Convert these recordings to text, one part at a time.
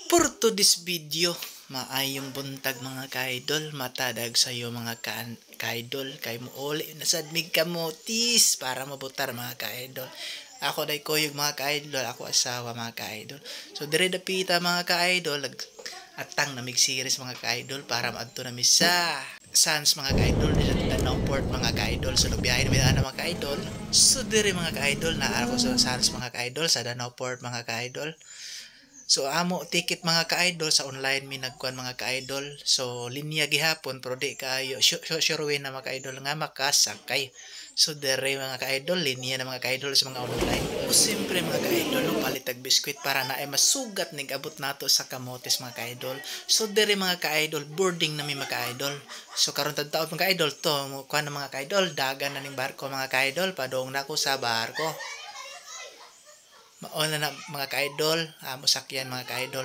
For today's video, maayong buntag mga ka-idol, matadag sa'yo mga ka-idol, kay mo uli nasadmig kamotis para mabutar mga ka-idol. Ako day koyog mga ka-idol, ako asawa mga ka-idol. So dire dapita mga ka-idol, atang namig series mga ka-idol para maadto nami sa Sans mga ka-idol, sa Nowport mga ka-idol. So nagbiyahe namin na mga ka-idol. So dire mga ka-idol, naara ko sa Sans mga ka-idol, sa Nowport mga ka-idol. So amo ticket mga ka-idol sa online mi nagkuan mga ka-idol. So linya gihapon pero di kayo sure na mga ka-idol nga makasakay. So dere mga ka-idol linya na mga ka-idol sa mga online. O siyempre mga ka-idol no palitag biskwit para na ay masugat nig abot nato sa kamotes mga ka-idol. So dere mga ka-idol boarding na mi mga ka-idol. So karon tadtaon mga ka-idol to kuan na mga ka-idol dagan na ning barko mga ka-idol padong nako sa barko. Mauna na mga ka-idol, musakyan mga ka-idol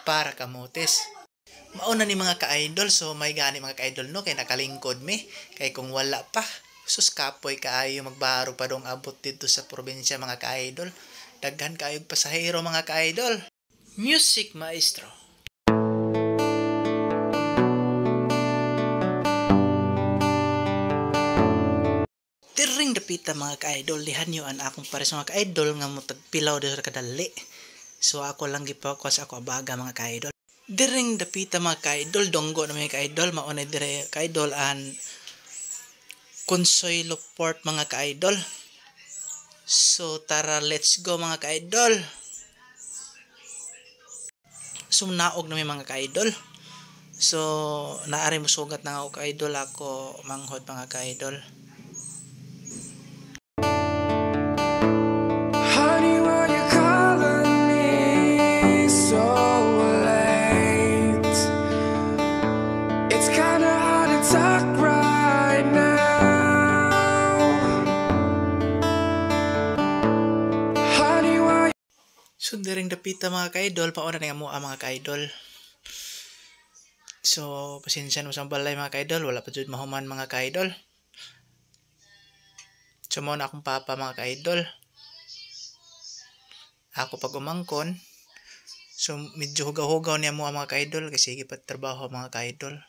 para kamotes. Mauna ni mga ka-idol, so may gani mga ka-idol no, kay nakalingkod mi. Kay kung wala pa, sus kapoy kaayo magbaro pa dong abot dito sa probinsya mga ka-idol. Daghan kaayog pasahero mga ka-idol. Music maestro. Tiring dapita mga ka-idol, lihan nyo an akong pares mga ka-idol nga mo tagpilaw dito kadali. So ako lang gipokus ako abaga mga ka-idol. Diring dapita mga ka-idol, donggo na mga ka-idol, maunay dire ka-idol an Consuelo Port mga ka-idol. So tara let's go mga ka-idol. So naog na mga ka-idol. So naari mo sugat na ako ka-idol, ako manghod mga ka-idol. So diring dapita mga ka-idol, pauna na mo mga ka-idol. So pasensya mo sa balay mga ka-idol, wala pa jud mahuman mga ka-idol. So mo na akong papa mga ka-idol. Ako pag umangkon, so medyo hugaw-hugaw niya mo mga ka-idol kasi sige pa trabaho mga ka-idol.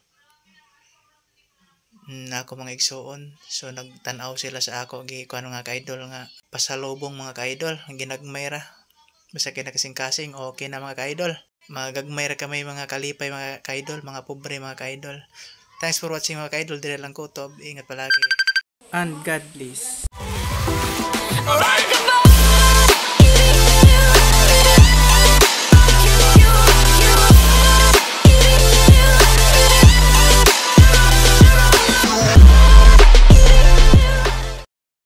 Ako mga igsoon, so nagtanaw sila sa ako gikuan mga ka-idol nga pasalubong mga ka-idol, ginagmay ra. Basta kinakasing-kasing, okay na mga ka-idol. Magagmay ra kami mga kalipay mga ka-idol, mga pobre mga ka-idol. Thanks for watching mga ka-idol. Dire lang ko to. Ingat palagi. And God bless.